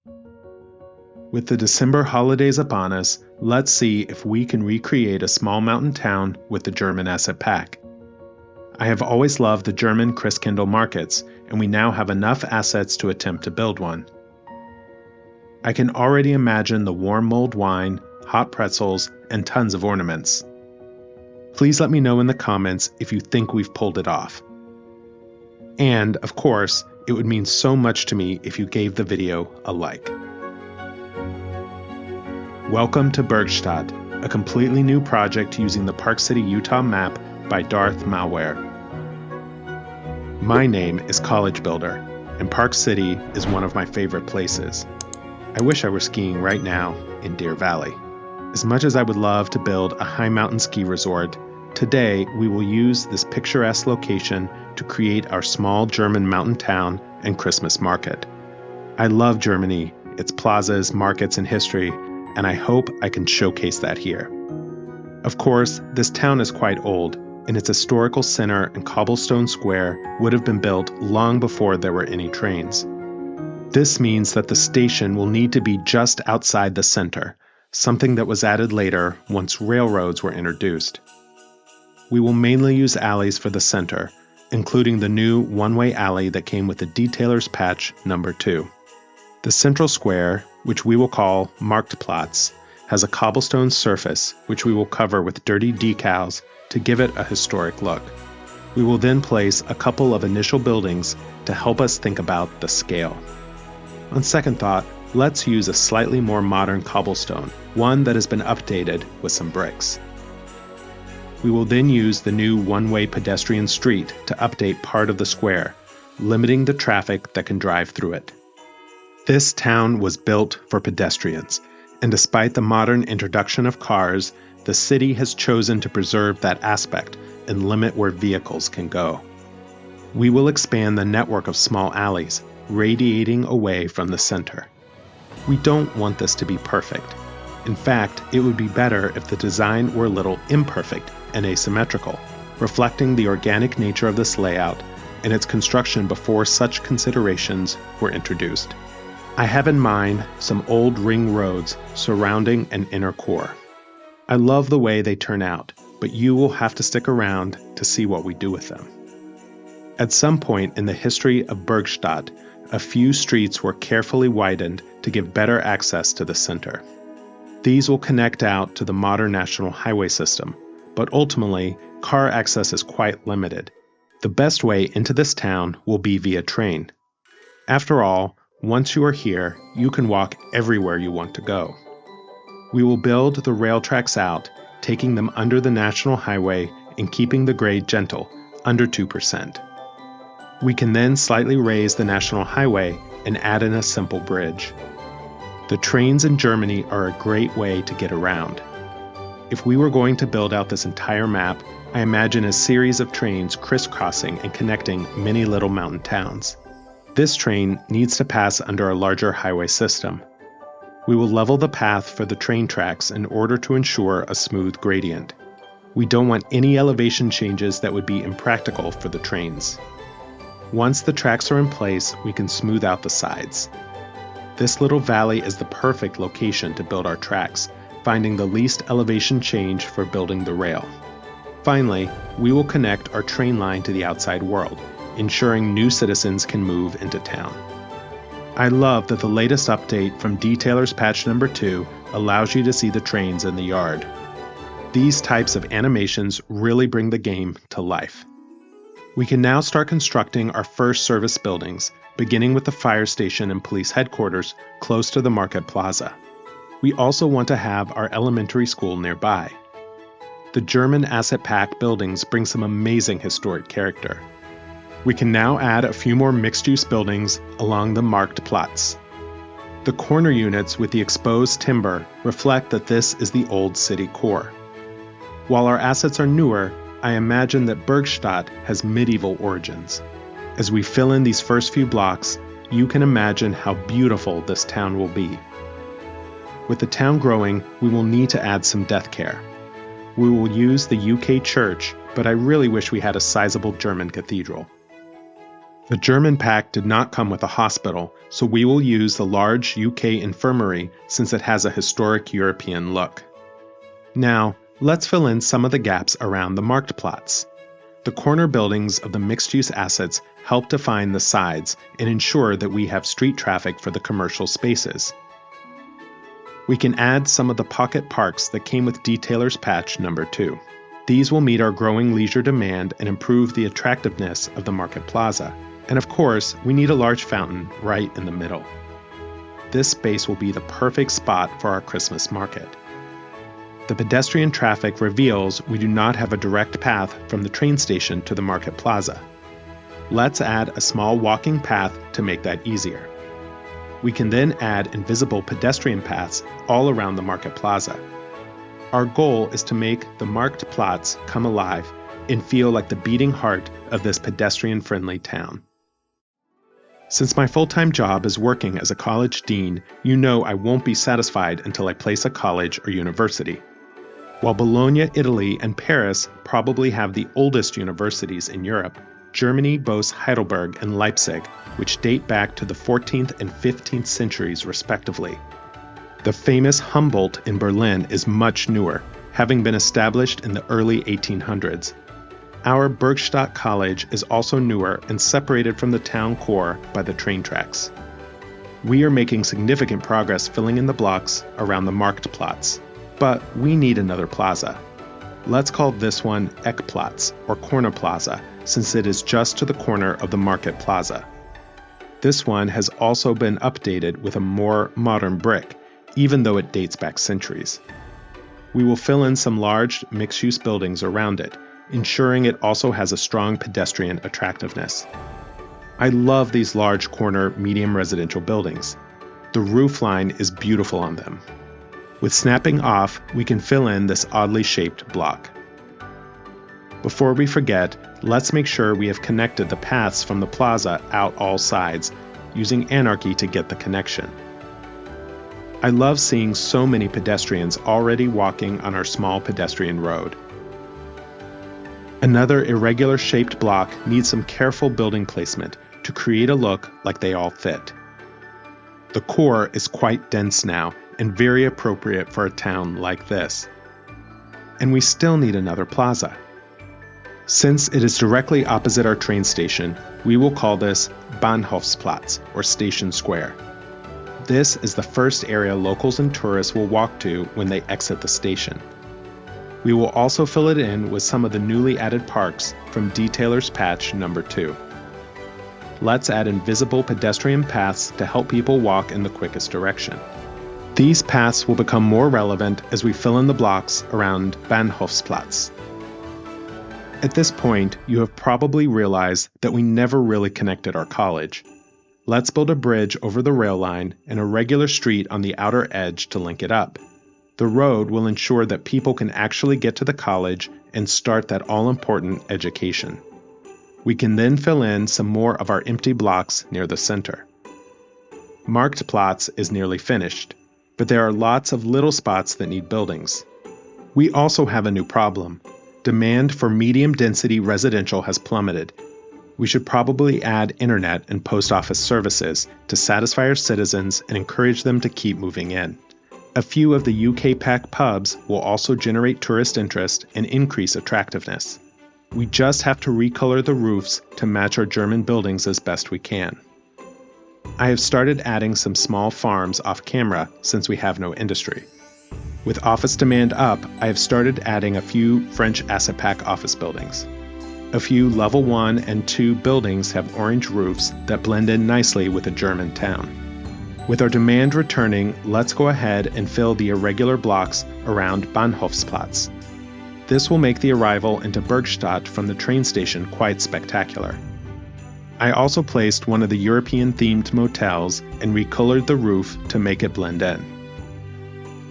With the December holidays upon us, let's see if we can recreate a small mountain town with the German asset pack. I have always loved the German Christkindl markets, and we now have enough assets to attempt to build one. I can already imagine the warm mulled wine, hot pretzels, and tons of ornaments. Please let me know in the comments if you think we've pulled it off. And, of course, it would mean so much to me if you gave the video a like. Welcome to Bergstadt, a completely new project using the Park City, Utah map by Darth Malware. My name is College Builder, and Park City is one of my favorite places. I wish I were skiing right now in Deer Valley. As much as I would love to build a high mountain ski resort, today we will use this picturesque location to create our small German mountain town and Christmas market. I love Germany, its plazas, markets, and history, and I hope I can showcase that here. Of course, this town is quite old, and its historical center and cobblestone square would have been built long before there were any trains. This means that the station will need to be just outside the center, something that was added later once railroads were introduced. We will mainly use alleys for the center, including the new one-way alley that came with the Detailer's Patch number 2. The central square, which we will call Marktplatz, has a cobblestone surface which we will cover with dirty decals to give it a historic look. We will then place a couple of initial buildings to help us think about the scale. On second thought, let's use a slightly more modern cobblestone, one that has been updated with some bricks. We will then use the new one-way pedestrian street to update part of the square, limiting the traffic that can drive through it. This town was built for pedestrians, and despite the modern introduction of cars, the city has chosen to preserve that aspect and limit where vehicles can go. We will expand the network of small alleys, radiating away from the center. We don't want this to be perfect. In fact, it would be better if the design were a little imperfect and asymmetrical, reflecting the organic nature of this layout and its construction before such considerations were introduced. I have in mind some old ring roads surrounding an inner core. I love the way they turn out, but you will have to stick around to see what we do with them. At some point in the history of Bergstadt, a few streets were carefully widened to give better access to the center. These will connect out to the modern national highway system, but ultimately, car access is quite limited. The best way into this town will be via train. After all, once you are here, you can walk everywhere you want to go. We will build the rail tracks out, taking them under the national highway and keeping the grade gentle, under 2%. We can then slightly raise the national highway and add in a simple bridge. The trains in Germany are a great way to get around. If we were going to build out this entire map, I imagine a series of trains crisscrossing and connecting many little mountain towns. This train needs to pass under a larger highway system. We will level the path for the train tracks in order to ensure a smooth gradient. We don't want any elevation changes that would be impractical for the trains. Once the tracks are in place, we can smooth out the sides. This little valley is the perfect location to build our tracks, finding the least elevation change for building the rail. Finally, we will connect our train line to the outside world, ensuring new citizens can move into town. I love that the latest update from Detailer's Patch number 2 allows you to see the trains in the yard. These types of animations really bring the game to life. We can now start constructing our first service buildings, beginning with the fire station and police headquarters close to the market plaza. We also want to have our elementary school nearby. The German asset pack buildings bring some amazing historic character. We can now add a few more mixed-use buildings along the Marktplatz. The corner units with the exposed timber reflect that this is the old city core. While our assets are newer, I imagine that Bergstadt has medieval origins. As we fill in these first few blocks, you can imagine how beautiful this town will be. With the town growing, we will need to add some death care. We will use the UK church, but I really wish we had a sizable German cathedral. The German pack did not come with a hospital, so we will use the large UK infirmary since it has a historic European look. Now, let's fill in some of the gaps around the Marktplatz. The corner buildings of the mixed-use assets help define the sides and ensure that we have street traffic for the commercial spaces. We can add some of the pocket parks that came with Detailer's Patch number 2. These will meet our growing leisure demand and improve the attractiveness of the Market Plaza. And of course, we need a large fountain right in the middle. This space will be the perfect spot for our Christmas market. The pedestrian traffic reveals we do not have a direct path from the train station to the Market Plaza. Let's add a small walking path to make that easier. We can then add invisible pedestrian paths all around the Market Plaza. Our goal is to make the Marktplatz come alive and feel like the beating heart of this pedestrian-friendly town. Since my full-time job is working as a college dean, you know I won't be satisfied until I place a college or university. While Bologna, Italy, and Paris probably have the oldest universities in Europe, Germany boasts Heidelberg and Leipzig, which date back to the 14th and 15th centuries respectively. The famous Humboldt in Berlin is much newer, having been established in the early 1800s. Our Bergstadt College is also newer and separated from the town core by the train tracks. We are making significant progress filling in the blocks around the Marktplatz, but we need another plaza. Let's call this one Eckplatz or Corner Plaza, since it is just to the corner of the Market Plaza. This one has also been updated with a more modern brick, even though it dates back centuries. We will fill in some large mixed-use buildings around it, ensuring it also has a strong pedestrian attractiveness. I love these large corner medium residential buildings. The roofline is beautiful on them. With snapping off, we can fill in this oddly shaped block. Before we forget, let's make sure we have connected the paths from the plaza out all sides, using anarchy to get the connection. I love seeing so many pedestrians already walking on our small pedestrian road. Another irregular shaped block needs some careful building placement to create a look like they all fit. The core is quite dense now and very appropriate for a town like this. And we still need another plaza. Since it is directly opposite our train station, we will call this Bahnhofsplatz or Station Square. This is the first area locals and tourists will walk to when they exit the station. We will also fill it in with some of the newly added parks from Detailer's Patch number 2. Let's add invisible pedestrian paths to help people walk in the quickest direction. These paths will become more relevant as we fill in the blocks around Bahnhofsplatz. At this point, you have probably realized that we never really connected our college. Let's build a bridge over the rail line and a regular street on the outer edge to link it up. The road will ensure that people can actually get to the college and start that all-important education. We can then fill in some more of our empty blocks near the center. Marktplatz is nearly finished, but there are lots of little spots that need buildings. We also have a new problem. Demand for medium-density residential has plummeted. We should probably add internet and post office services to satisfy our citizens and encourage them to keep moving in. A few of the UK pack pubs will also generate tourist interest and increase attractiveness. We just have to recolor the roofs to match our German buildings as best we can. I have started adding some small farms off camera since we have no industry. With office demand up, I have started adding a few French asset pack office buildings. A few level 1 and 2 buildings have orange roofs that blend in nicely with a German town. With our demand returning, let's go ahead and fill the irregular blocks around Bahnhofsplatz. This will make the arrival into Bergstadt from the train station quite spectacular. I also placed one of the European-themed motels and recolored the roof to make it blend in.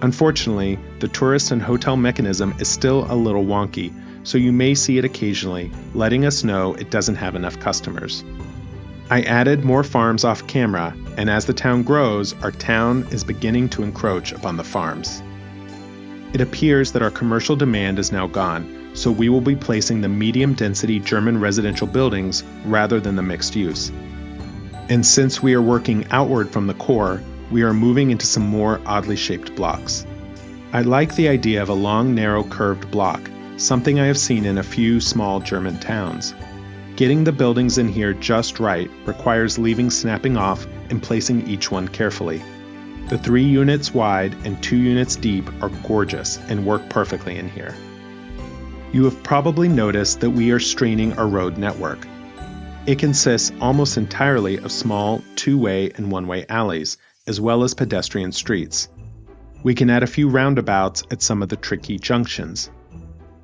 Unfortunately, the tourist and hotel mechanism is still a little wonky, so you may see it occasionally, letting us know it doesn't have enough customers. I added more farms off camera, and as the town grows, our town is beginning to encroach upon the farms. It appears that our commercial demand is now gone, so we will be placing the medium-density German residential buildings rather than the mixed use. And since we are working outward from the core, we are moving into some more oddly shaped blocks. I like the idea of a long, narrow, curved block, something I have seen in a few small German towns. Getting the buildings in here just right requires leaving snapping off and placing each one carefully. The 3 units wide and 2 units deep are gorgeous and work perfectly in here. You have probably noticed that we are straining our road network. It consists almost entirely of small 2-way and 1-way alleys, as well as pedestrian streets. We can add a few roundabouts at some of the tricky junctions.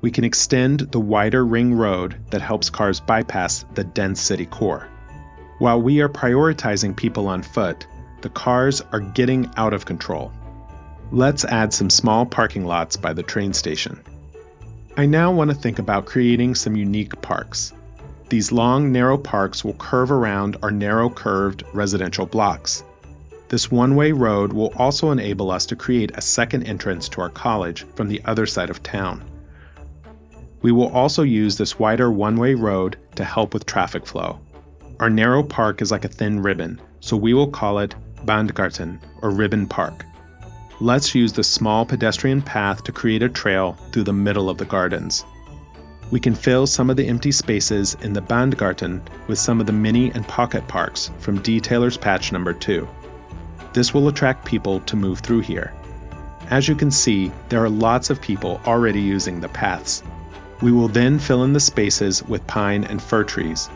We can extend the wider ring road that helps cars bypass the dense city core. While we are prioritizing people on foot, the cars are getting out of control. Let's add some small parking lots by the train station. I now want to think about creating some unique parks. These long, narrow parks will curve around our narrow, curved residential blocks. This 1-way road will also enable us to create a second entrance to our college from the other side of town. We will also use this wider 1-way road to help with traffic flow. Our narrow park is like a thin ribbon, so we will call it Bandgarten, or Ribbon Park. Let's use the small pedestrian path to create a trail through the middle of the gardens. We can fill some of the empty spaces in the Bandgarten with some of the mini and pocket parks from Detailer's Patch number 2. This will attract people to move through here. As you can see, there are lots of people already using the paths. We will then fill in the spaces with pine and fir trees.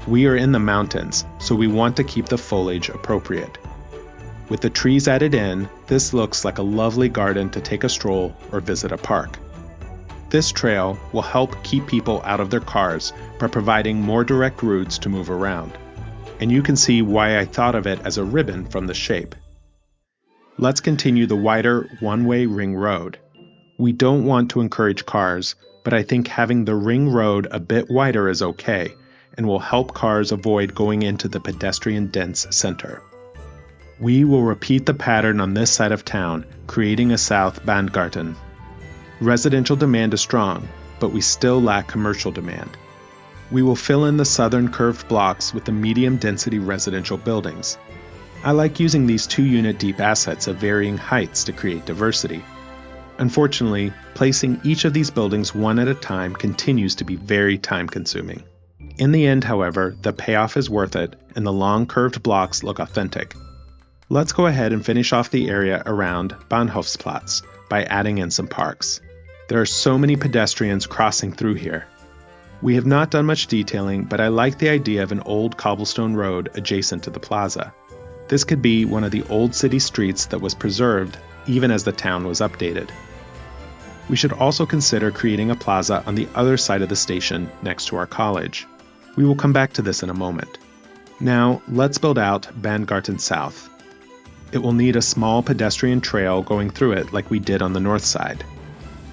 We are in the mountains, so we want to keep the foliage appropriate. With the trees added in, this looks like a lovely garden to take a stroll or visit a park. This trail will help keep people out of their cars by providing more direct routes to move around. And you can see why I thought of it as a ribbon from the shape. Let's continue the wider 1-way ring road. We don't want to encourage cars, but I think having the ring road a bit wider is okay, and will help cars avoid going into the pedestrian-dense center. We will repeat the pattern on this side of town, creating a South Bandgarten. Residential demand is strong, but we still lack commercial demand. We will fill in the southern curved blocks with the medium-density residential buildings. I like using these 2-unit deep assets of varying heights to create diversity. Unfortunately, placing each of these buildings one at a time continues to be very time-consuming. In the end, however, the payoff is worth it, and the long curved blocks look authentic. Let's go ahead and finish off the area around Bahnhofsplatz by adding in some parks. There are so many pedestrians crossing through here. We have not done much detailing, but I like the idea of an old cobblestone road adjacent to the plaza. This could be one of the old city streets that was preserved even as the town was updated. We should also consider creating a plaza on the other side of the station next to our college. We will come back to this in a moment. Now, let's build out Bandgarten South. It will need a small pedestrian trail going through it like we did on the north side.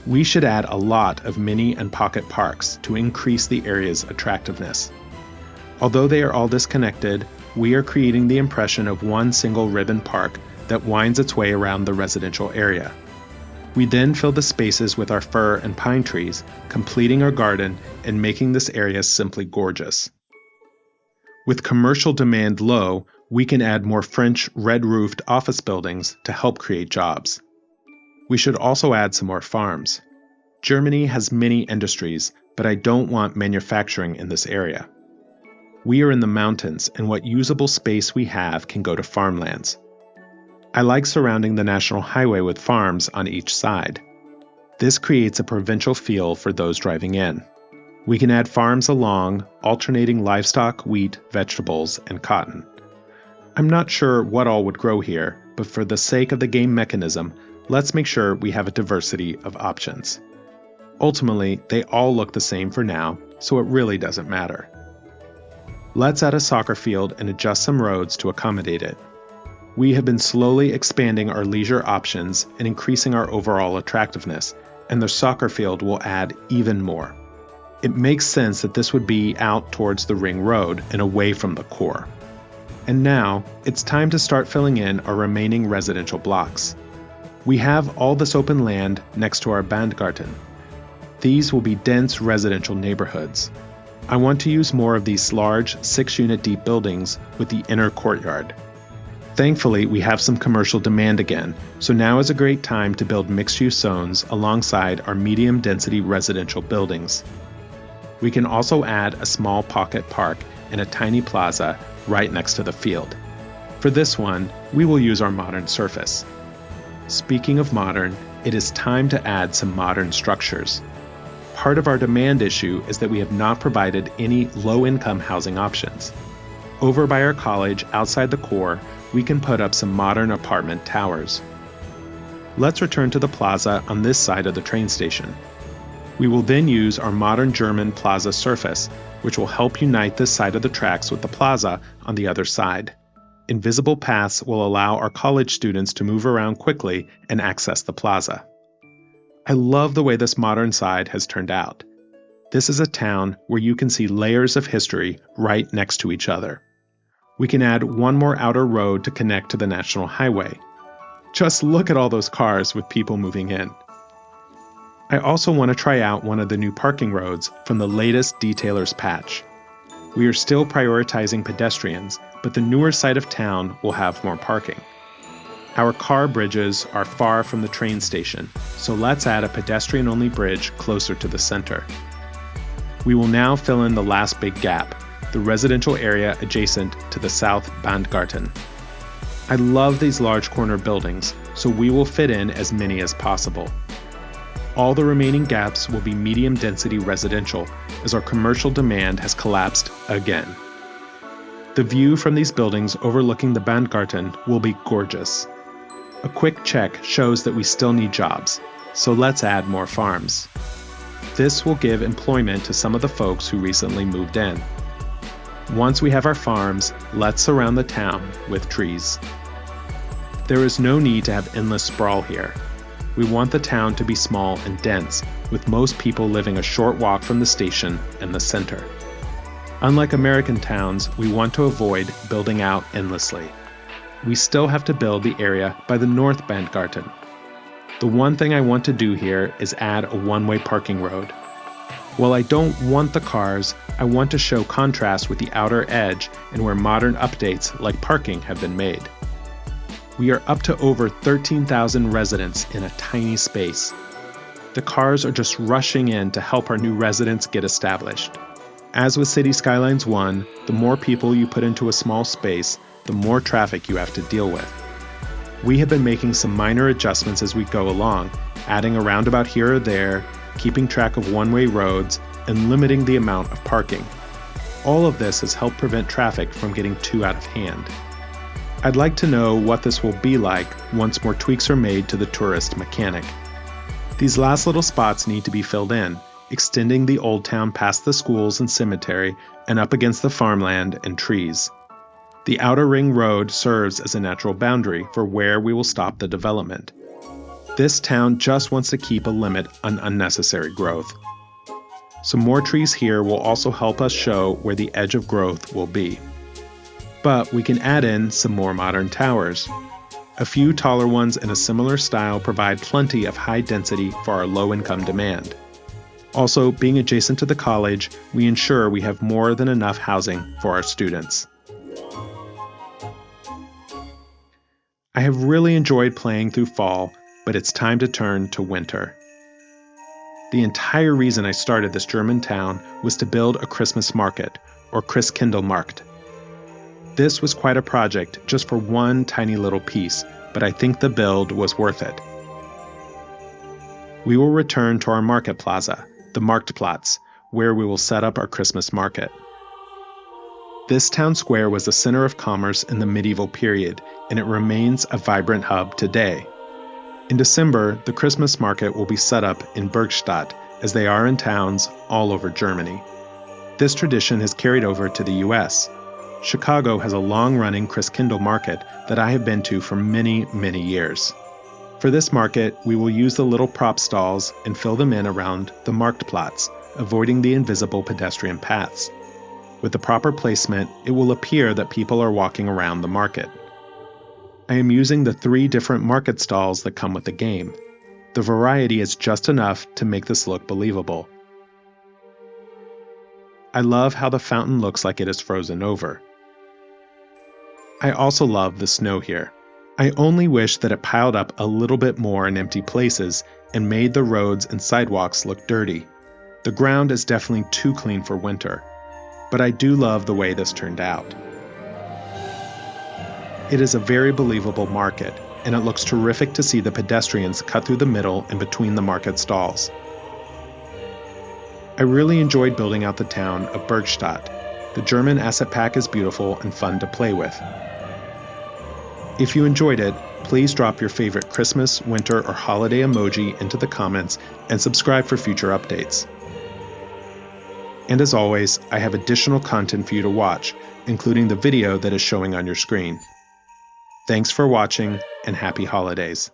We should add a lot of mini and pocket parks to increase the area's attractiveness. Although they are all disconnected, we are creating the impression of one single ribbon park that winds its way around the residential area. We then fill the spaces with our fir and pine trees, completing our garden and making this area simply gorgeous. With commercial demand low, we can add more French red-roofed office buildings to help create jobs. We should also add some more farms. Germany has many industries, but I don't want manufacturing in this area. We are in the mountains, and what usable space we have can go to farmlands. I like surrounding the national highway with farms on each side. This creates a provincial feel for those driving in. We can add farms along, alternating livestock, wheat, vegetables, and cotton. I'm not sure what all would grow here, but for the sake of the game mechanism, let's make sure we have a diversity of options. Ultimately, they all look the same for now, so it really doesn't matter. Let's add a soccer field and adjust some roads to accommodate it. We have been slowly expanding our leisure options and increasing our overall attractiveness, and the soccer field will add even more. It makes sense that this would be out towards the ring road and away from the core. And now, it's time to start filling in our remaining residential blocks. We have all this open land next to our Bandgarten. These will be dense residential neighborhoods. I want to use more of these large, 6-unit deep buildings with the inner courtyard. Thankfully, we have some commercial demand again, so now is a great time to build mixed-use zones alongside our medium-density residential buildings. We can also add a small pocket park and a tiny plaza right next to the field. For this one, we will use our modern surface. Speaking of modern, it is time to add some modern structures. Part of our demand issue is that we have not provided any low-income housing options. Over by our college, outside the core, we can put up some modern apartment towers. Let's return to the plaza on this side of the train station. We will then use our modern German plaza surface, which will help unite this side of the tracks with the plaza on the other side. Invisible paths will allow our college students to move around quickly and access the plaza. I love the way this modern side has turned out. This is a town where you can see layers of history right next to each other. We can add one more outer road to connect to the National Highway. Just look at all those cars with people moving in. I also want to try out one of the new parking roads from the latest detailer's patch. We are still prioritizing pedestrians, but the newer side of town will have more parking. Our car bridges are far from the train station, so let's add a pedestrian-only bridge closer to the center. We will now fill in the last big gap, the residential area adjacent to the South Bandgarten. I love these large corner buildings, so we will fit in as many as possible. All the remaining gaps will be medium-density residential, as our commercial demand has collapsed again. The view from these buildings overlooking the Bandgarten will be gorgeous. A quick check shows that we still need jobs, so let's add more farms. This will give employment to some of the folks who recently moved in. Once we have our farms, let's surround the town with trees. There is no need to have endless sprawl here. We want the town to be small and dense, with most people living a short walk from the station and the center. Unlike American towns, we want to avoid building out endlessly. We still have to build the area by the North Bandgarten. The one thing I want to do here is add a one-way parking road. While I don't want the cars, I want to show contrast with the outer edge and where modern updates like parking have been made. We are up to over 13,000 residents in a tiny space. The cars are just rushing in to help our new residents get established. As with City Skylines 1, the more people you put into a small space, the more traffic you have to deal with. We have been making some minor adjustments as we go along, adding a roundabout here or there, keeping track of one-way roads, and limiting the amount of parking. All of this has helped prevent traffic from getting too out of hand. I'd like to know what this will be like once more tweaks are made to the tourist mechanic. These last little spots need to be filled in, extending the old town past the schools and cemetery and up against the farmland and trees. The outer ring road serves as a natural boundary for where we will stop the development. This town just wants to keep a limit on unnecessary growth. Some more trees here will also help us show where the edge of growth will be. But we can add in some more modern towers. A few taller ones in a similar style provide plenty of high density for our low-income demand. Also, being adjacent to the college, we ensure we have more than enough housing for our students. I have really enjoyed playing through fall, but it's time to turn to winter. The entire reason I started this German town was to build a Christmas market, or Christkindlmarkt. This was quite a project just for one tiny little piece, but I think the build was worth it. We will return to our market plaza, the Marktplatz, where we will set up our Christmas market. This town square was the center of commerce in the medieval period, and it remains a vibrant hub today. In December, the Christmas market will be set up in Bergstadt, as they are in towns all over Germany. This tradition has carried over to the US. Chicago has a long-running Christkindlmarkt that I have been to for many, many years. For this market, we will use the little prop stalls and fill them in around the Marktplatz, avoiding the invisible pedestrian paths. With the proper placement, it will appear that people are walking around the market. I am using the 3 different market stalls that come with the game. The variety is just enough to make this look believable. I love how the fountain looks like it is frozen over. I also love the snow here. I only wish that it piled up a little bit more in empty places and made the roads and sidewalks look dirty. The ground is definitely too clean for winter, but I do love the way this turned out. It is a very believable market, and it looks terrific to see the pedestrians cut through the middle and between the market stalls. I really enjoyed building out the town of Bergstadt. The German asset pack is beautiful and fun to play with. If you enjoyed it, please drop your favorite Christmas, winter, or holiday emoji into the comments and subscribe for future updates. And as always, I have additional content for you to watch, including the video that is showing on your screen. Thanks for watching, and happy holidays.